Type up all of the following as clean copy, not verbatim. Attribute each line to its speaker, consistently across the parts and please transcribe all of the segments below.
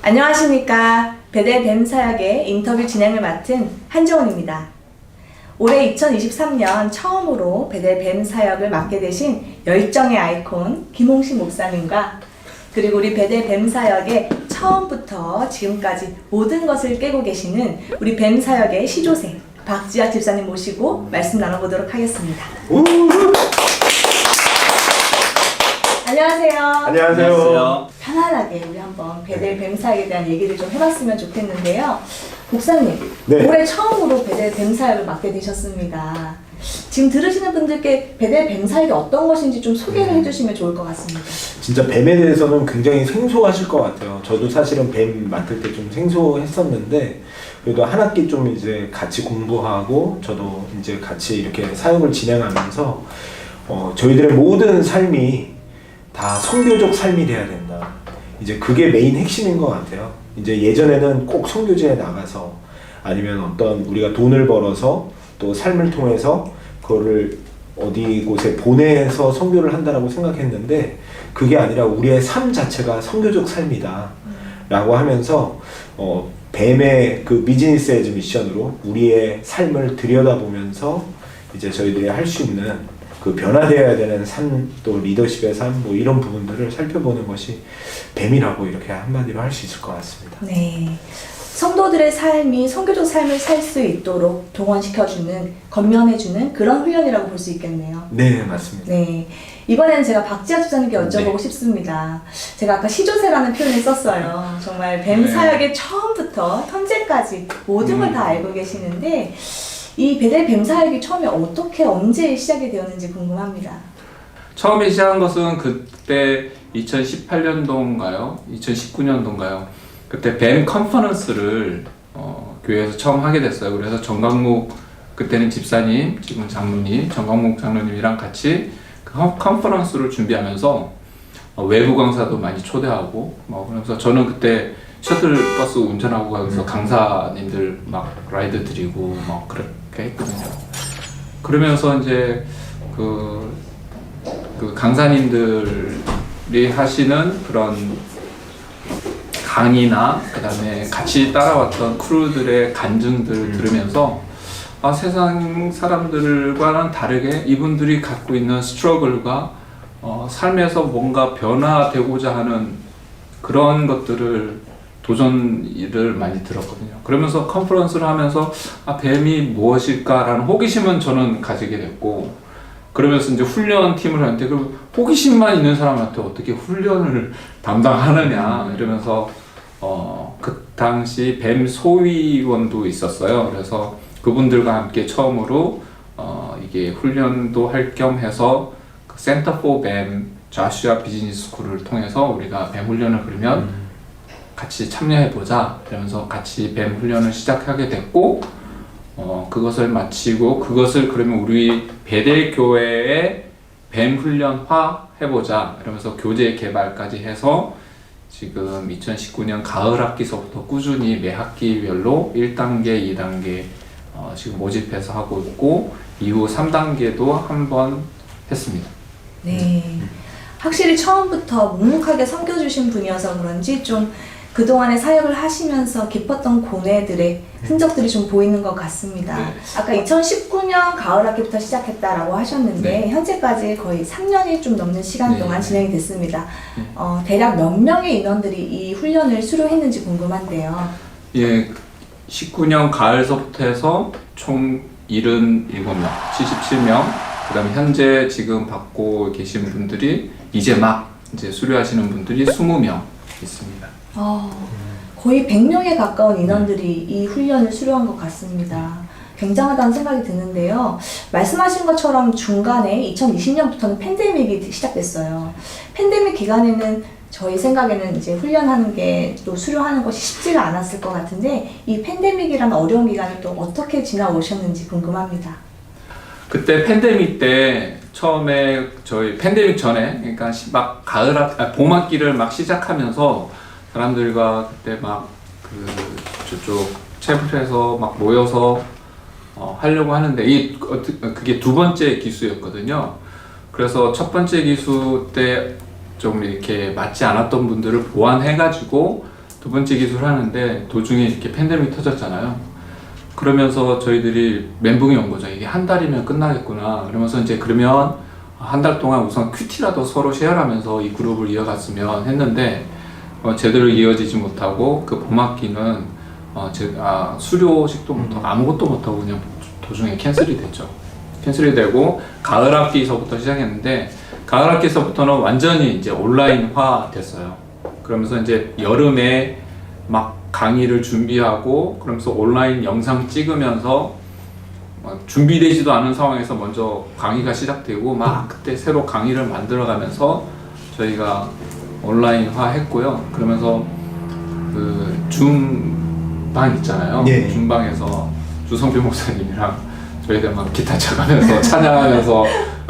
Speaker 1: 안녕하십니까. 베델 뱀 사역의 인터뷰 진행을 맡은 한정훈입니다. 올해 2023년 처음으로 베델 뱀 사역을 맡게 되신 열정의 아이콘 김홍식 목사님과 그리고 우리 베델 뱀 사역의 처음부터 지금까지 모든 것을 깨고 계시는 우리 뱀 사역의 시조생 박지아 집사님 모시고 말씀 나눠보도록 하겠습니다. 안녕하세요.
Speaker 2: 안녕하세요.
Speaker 1: 편안하게 우리 한번 베델 뱀 사역에 대한 얘기를 좀 해봤으면 좋겠는데요. 목사님,
Speaker 2: 네.
Speaker 1: 올해 처음으로 베델 뱀 사역을 맡게 되셨습니다. 지금 들으시는 분들께 베델 뱀 사역이 어떤 것인지 좀 소개를 해주시면 좋을 것 같습니다.
Speaker 2: 진짜 뱀에 대해서는 굉장히 생소하실 것 같아요. 저도 사실은 뱀 맡을 때 좀 생소했었는데 그래도 한 학기 좀 이제 같이 공부하고 저도 이제 같이 이렇게 사역을 진행하면서 저희들의 모든 삶이 다 선교적 삶이 돼야 된다. 이제 그게 메인 핵심인 것 같아요. 이제 예전에는 꼭 선교지에 나가서 아니면 어떤 우리가 돈을 벌어서 또 삶을 통해서 그거를 어디 곳에 보내서 선교를 한다라고 생각했는데 그게 아니라 우리의 삶 자체가 선교적 삶이다 라고 하면서 뱀의 그 비즈니스 에즈 미션으로 우리의 삶을 들여다보면서 이제 저희들이 할 수 있는 그 변화되어야 되는 삶, 또 리더십의 삶, 뭐 이런 부분들을 살펴보는 것이 뱀이라고 이렇게 한마디로 할 수 있을 것 같습니다.
Speaker 1: 네. 성도들의 삶이 선교적 삶을 살 수 있도록 동원시켜주는, 건면해주는 그런 훈련이라고 볼 수 있겠네요.
Speaker 2: 네, 맞습니다.
Speaker 1: 네. 이번에는 제가 박지아 집사님께 여쭤보고
Speaker 2: 네.
Speaker 1: 싶습니다. 제가 아까 시조세라는 표현을 썼어요. 정말 뱀 사역의 처음부터 현재까지 모든 걸 다 알고 계시는데 이 베델 뱀 사역이 처음에 어떻게 언제 시작이 되었는지 궁금합니다.
Speaker 3: 처음에 시작한 것은 그때 2018년도인가요? 2019년도인가요? 그때 뱀 컨퍼런스를 교회에서 처음 하게 됐어요. 그래서 정강목 그때는 집사님, 지금 장로님, 정강목 장로님이랑 같이 그 컨퍼런스를 준비하면서 외부 강사도 많이 초대하고 그래서 저는 그때 셔틀버스 운전하고 가서 강사님들 막 라이드 드리고 막 그렇게 했거든요. 그러면서 이제 그 강사님들이 하시는 그런 강의나 그 다음에 같이 따라왔던 크루들의 간증들 들으면서 세상 사람들과는 다르게 이분들이 갖고 있는 스트러글과 삶에서 뭔가 변화되고자 하는 그런 것들을 도전을 많이 들었거든요. 그러면서 컨퍼런스를 하면서 뱀이 무엇일까라는 호기심은 저는 가지게 됐고 그러면서 이제 훈련 팀을 하는데 그 호기심만 있는 사람한테 어떻게 훈련을 담당하느냐 이러면서 그 당시 뱀 소위원도 있었어요. 그래서 그분들과 함께 처음으로 이게 훈련도 할 겸 해서 그 센터 포 뱀 자슈아 비즈니스 스쿨을 통해서 우리가 뱀 훈련을 그러면 같이 참여해보자 이러면서 같이 뱀 훈련을 시작하게 됐고 그것을 마치고 그것을 그러면 우리 베델 교회에 뱀 훈련화 해보자 이러면서 교재 개발까지 해서 지금 2019년 가을 학기서부터 꾸준히 매 학기별로 1단계, 2단계 지금 모집해서 하고 있고 이후 3단계도 한 번 했습니다.
Speaker 1: 네. 확실히 처음부터 묵묵하게 섬겨주신 분이어서 그런지 좀 그동안의 사역을 하시면서 깊었던 고뇌들의 흔적들이 좀 보이는 것 같습니다.
Speaker 3: 네.
Speaker 1: 아까 2019년 가을 학기부터 시작했다라고 하셨는데
Speaker 3: 네.
Speaker 1: 현재까지 거의 3년이 좀 넘는 시간
Speaker 3: 네.
Speaker 1: 동안 진행이 됐습니다. 대략 몇 명의 인원들이 이 훈련을 수료했는지 궁금한데요.
Speaker 3: 예, 19년 가을서부터 해서 총 77명, 77명. 그다음에 현재 지금 받고 계신 분들이 이제 막 이제 수료하시는 분들이 20명 있습니다.
Speaker 1: 거의 100명에 가까운 인원들이 이 훈련을 수료한 것 같습니다. 굉장하다는 생각이 드는데요. 말씀하신 것처럼 중간에 2020년부터는 팬데믹이 시작됐어요. 팬데믹 기간에는 저희 생각에는 이제 훈련하는 게 또 수료하는 것이 쉽지가 않았을 것 같은데 이 팬데믹이라는 어려운 기간을 또 어떻게 지나오셨는지 궁금합니다.
Speaker 3: 그때 팬데믹 때 처음에 저희 팬데믹 전에 그러니까 막 봄학기를 막 시작하면서 사람들과 그때 막 저쪽 채플에서 막 모여서 하려고 하는데 그게 두 번째 기수였거든요. 그래서 첫 번째 기수 때 좀 이렇게 맞지 않았던 분들을 보완해가지고 두 번째 기술 하는데 도중에 이렇게 팬데믹 터졌잖아요. 그러면서 저희들이 멘붕이 온 거죠. 이게 한 달이면 끝나겠구나. 그러면서 이제 그러면 한 달 동안 우선 큐티라도 서로 쉐어하면서 이 그룹을 이어갔으면 했는데 제대로 이어지지 못하고 그 봄학기는 수료식도 못하고 아무것도 못하고 그냥 도중에 캔슬이 됐죠. 캔슬이 되고 가을 학기서부터 시작했는데 가을 학기서부터는 완전히 이제 온라인화 됐어요. 그러면서 이제 여름에 막 강의를 준비하고 그러면서 온라인 영상 찍으면서 준비되지도 않은 상황에서 먼저 강의가 시작되고 막 그때 새로 강의를 만들어가면서 저희가 온라인화 했고요. 그러면서 그 줌방 있잖아요.
Speaker 2: 예.
Speaker 3: 줌방에서 주성필 목사님이랑 저희들 막 기타 쳐가면서 찬양하면서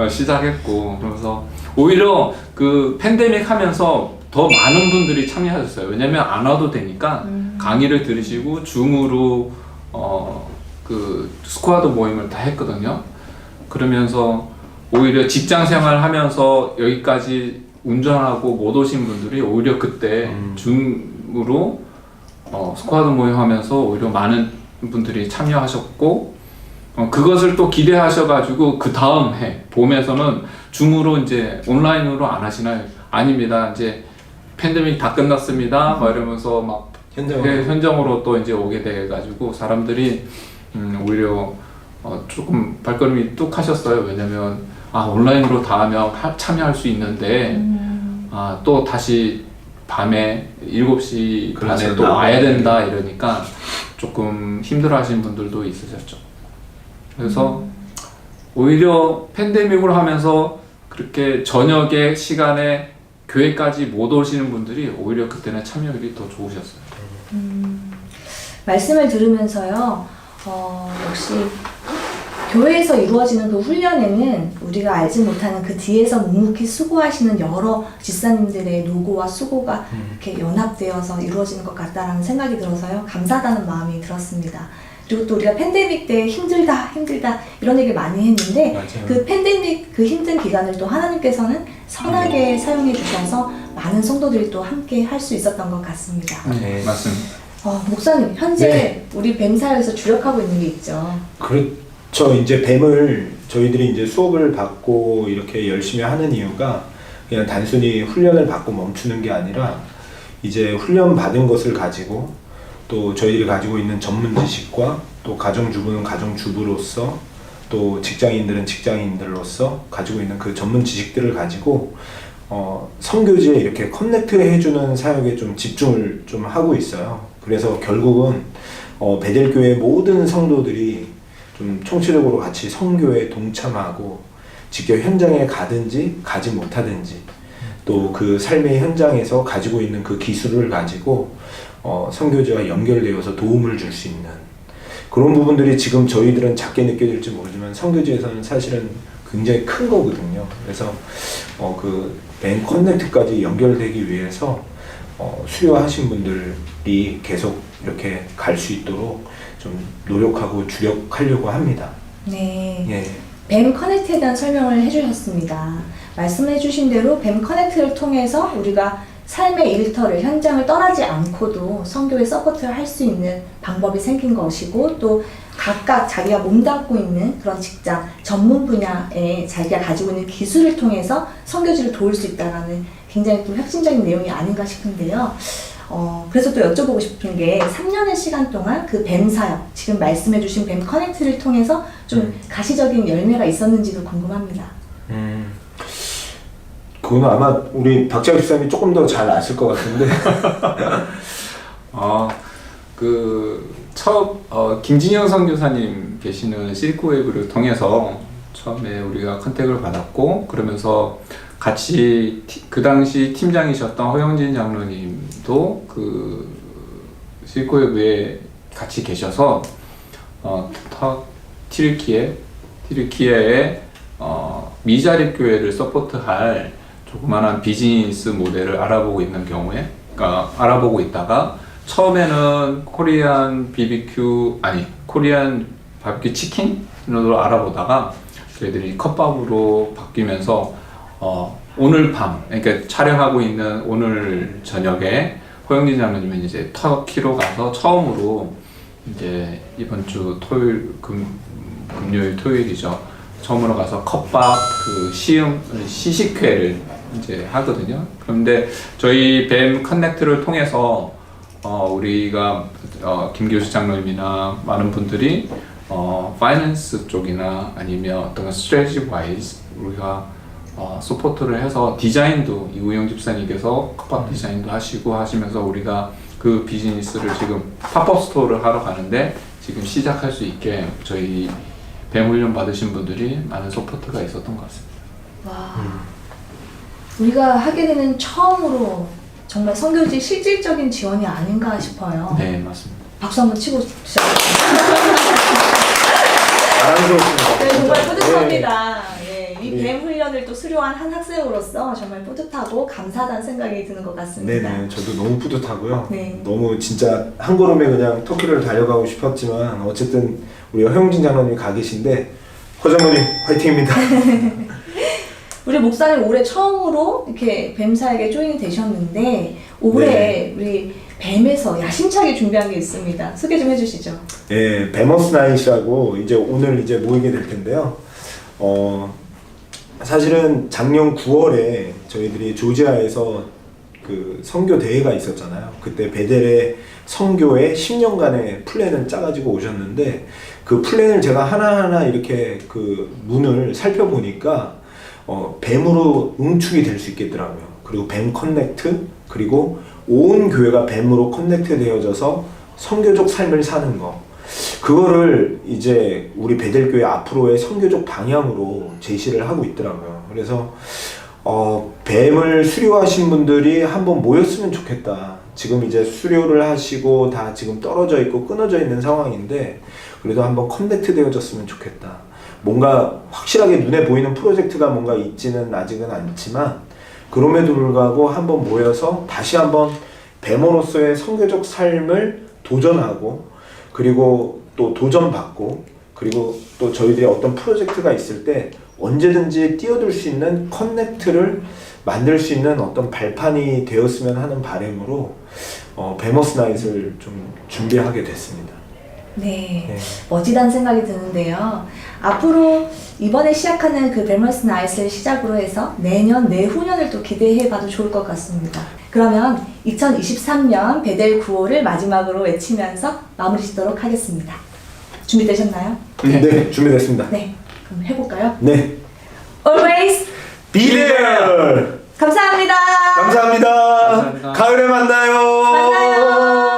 Speaker 3: 시작했고 그러면서 오히려 그 팬데믹 하면서 더 많은 분들이 참여하셨어요. 왜냐면 안 와도 되니까 강의를 들으시고 줌으로 그 스쿼드 모임을 다 했거든요. 그러면서 오히려 직장 생활 하면서 여기까지 운전하고 못 오신 분들이 오히려 그때 줌으로 스쿼드 모임 하면서 오히려 많은 분들이 참여하셨고 그것을 또 기대하셔가지고 그 다음 해 봄에서는 줌으로 이제 온라인으로 안 하시나요? 아닙니다. 이제 팬데믹 다 끝났습니다. 막 이러면서 막 현장으로 또 이제 오게 돼가지고 사람들이 오히려 조금 발걸음이 뚝 하셨어요. 왜냐면 온라인으로 다 하면 참여할 수 있는데 또 다시 밤에 7시 반에 또 와야 된다 이러니까 조금 힘들어 하신 분들도 있으셨죠. 그래서 오히려 팬데믹으로 하면서 그렇게 저녁에 시간에 교회까지 못 오시는 분들이 오히려 그때는 참여율이 더 좋으셨어요.
Speaker 1: 말씀을 들으면서요, 역시 교회에서 이루어지는 그 훈련에는 우리가 알지 못하는 그 뒤에서 묵묵히 수고하시는 여러 집사님들의 노고와 수고가 이렇게 연합되어서 이루어지는 것 같다라는 생각이 들어서요, 감사하다는 마음이 들었습니다. 그리고 또 우리가 팬데믹 때 힘들다 이런 얘기를 많이 했는데
Speaker 2: 맞아요.
Speaker 1: 그 팬데믹 그 힘든 기간을 또 하나님께서는 선하게 사용해 주셔서 많은 성도들이 또 함께 할 수 있었던 것 같습니다.
Speaker 2: 네.
Speaker 3: 맞습니다.
Speaker 1: 목사님, 현제
Speaker 2: 네.
Speaker 1: 우리 뱀사역에서 주력하고 있는 게 있죠.
Speaker 2: 그렇죠. 이제 뱀을 저희들이 이제 수업을 받고 이렇게 열심히 하는 이유가 그냥 단순히 훈련을 받고 멈추는 게 아니라 이제 훈련 받은 것을 가지고 또 저희들이 가지고 있는 전문 지식과 또 가정주부는 가정주부로서 또 직장인들은 직장인들로서 가지고 있는 그 전문 지식들을 가지고 선교지에 이렇게 커넥트 해주는 사역에 좀 집중을 좀 하고 있어요. 그래서 결국은 베델교회 모든 성도들이 좀 총체적으로 같이 선교에 동참하고 직접 현장에 가든지 가지 못하든지 또 그 삶의 현장에서 가지고 있는 그 기술을 가지고 선교지와 연결되어서 도움을 줄 수 있는 그런 부분들이 지금 저희들은 작게 느껴질지 모르지만 선교지에서는 사실은 굉장히 큰 거거든요. 그래서 그 벤 커넥트까지 연결되기 위해서 수료하신 분들이 계속 이렇게 갈 수 있도록 좀 노력하고 주력하려고 합니다.
Speaker 1: 네.
Speaker 2: 예.
Speaker 1: 뱀 커넥트에 대한 설명을 해주셨습니다. 말씀해 주신 대로 뱀 커넥트를 통해서 우리가 삶의 일터를, 현장을 떠나지 않고도 선교에 서포트를 할 수 있는 방법이 생긴 것이고 또 각각 자기가 몸담고 있는 그런 직장, 전문 분야에 자기가 가지고 있는 기술을 통해서 선교지를 도울 수 있다는 굉장히 또 혁신적인 내용이 아닌가 싶은데요. 그래서 또 여쭤보고 싶은 게 3년의 시간 동안 그 뱀 사역, 지금 말씀해 주신 뱀 커넥트를 통해서 좀 가시적인 열매가 있었는지도 궁금합니다.
Speaker 2: 그건 아마 우리 박재학 집사님이 조금 더 잘 아실 것 같은데.
Speaker 3: 김진영 선교사님 계시는 실크웨이브를 통해서 처음에 우리가 컨택을 받았고 그러면서 같이 그 당시 팀장이셨던 허영진 장로님도 그 실크웨이브에 같이 계셔서 튀르키예의 미자립 교회를 서포트할 조그마한 비즈니스 모델을 알아보고 있는 경우에, 알아보고 있다가 처음에는 코리안 바비큐 치킨으로 알아보다가 저희들이 컵밥으로 바뀌면서 오늘 밤, 그러니까 촬영하고 있는 오늘 저녁에 호영진 장로님은 이제 터키로 가서 처음으로 이제 이번 주 토요일 금요일 토요일이죠. 처음으로 가서 컵밥 그 시식회를 이제 하거든요. 그런데 저희 뱀 커넥트를 통해서 우리가 김교수 장로님이나 많은 분들이 파이낸스 쪽이나 아니면 어떤 스트래티지 와이즈 우리가 서포트를 해서 디자인도 이우영 집사님께서 컵밥 디자인도 하시고 하시면서 우리가 그 비즈니스를 지금 팝업 스토어를 하러 가는데 지금 시작할 수 있게 저희 뱀 훈련 받으신 분들이 많은 서포트가 있었던 것 같습니다.
Speaker 1: 와, 우리가 하게 되는 처음으로 정말 선교지 실질적인 지원이 아닌가 싶어요.
Speaker 3: 네, 맞습니다.
Speaker 1: 박수 한번 치고 시작합니다.
Speaker 2: 자랑스럽습니다.
Speaker 1: 네, 정말
Speaker 2: 진짜.
Speaker 1: 뿌듯합니다. 네, 이
Speaker 2: 네.
Speaker 1: 뱀 훈련을 또 수료한 한 학생으로서 정말 뿌듯하고 감사하다는 생각이 드는 것 같습니다.
Speaker 2: 네네, 저도 너무 뿌듯하고요.
Speaker 1: 네.
Speaker 2: 너무 진짜 한 걸음에 그냥 터키를 달려가고 싶었지만 어쨌든 우리 허영진 장로님이 가 계신데 허 장로님 화이팅입니다.
Speaker 1: 우리 목사님 올해 처음으로 이렇게 뱀사에게 조인이 되셨는데 올해
Speaker 2: 네.
Speaker 1: 우리 뱀에서 야심차게 준비한 게 있습니다. 소개 좀 해주시죠.
Speaker 2: 예, 베머스 나잇이라고 이제 오늘 이제 모이게 될 텐데요. 사실은 작년 9월에 저희들이 조지아에서 그 선교 대회가 있었잖아요. 그때 베델의 선교의 10년간의 플랜을 짜가지고 오셨는데 그 플랜을 제가 하나하나 이렇게 그 문을 살펴보니까 뱀으로 응축이 될 수 있겠더라고요. 그리고 뱀 커넥트, 그리고 온 교회가 뱀으로 커넥트 되어져서 선교적 삶을 사는 거. 그거를 이제 우리 베델교회 앞으로의 선교적 방향으로 제시를 하고 있더라고요. 그래서 뱀을 수료하신 분들이 한번 모였으면 좋겠다. 지금 이제 수료를 하시고 다 지금 떨어져 있고 끊어져 있는 상황인데 그래도 한번 커넥트 되어졌으면 좋겠다. 뭔가 확실하게 눈에 보이는 프로젝트가 뭔가 있지는 아직은 않지만 그럼에도 불구하고 한번 모여서 다시 한번 뱀으로서의 선교적 삶을 도전하고 그리고 또 도전받고 그리고 또 저희들이 어떤 프로젝트가 있을 때 언제든지 뛰어들 수 있는 커넥트를 만들 수 있는 어떤 발판이 되었으면 하는 바람으로 베머스 나잇을 좀 준비하게 됐습니다.
Speaker 1: 네,
Speaker 2: 네.
Speaker 1: 멋지다는 생각이 드는데요. 앞으로 이번에 시작하는 그 뱀머스 나잇을 시작으로 해서 내년, 내후년을 또 기대해봐도 좋을 것 같습니다. 그러면 2023년 베델 9호를 마지막으로 외치면서 마무리 짓도록 하겠습니다. 준비되셨나요?
Speaker 2: 네, 준비됐습니다.
Speaker 1: 네, 그럼 해볼까요?
Speaker 2: 네.
Speaker 1: Always
Speaker 2: Be there!
Speaker 1: 감사합니다.
Speaker 2: 감사합니다.
Speaker 3: 감사합니다.
Speaker 2: 가을에 만나요.
Speaker 1: 만나요.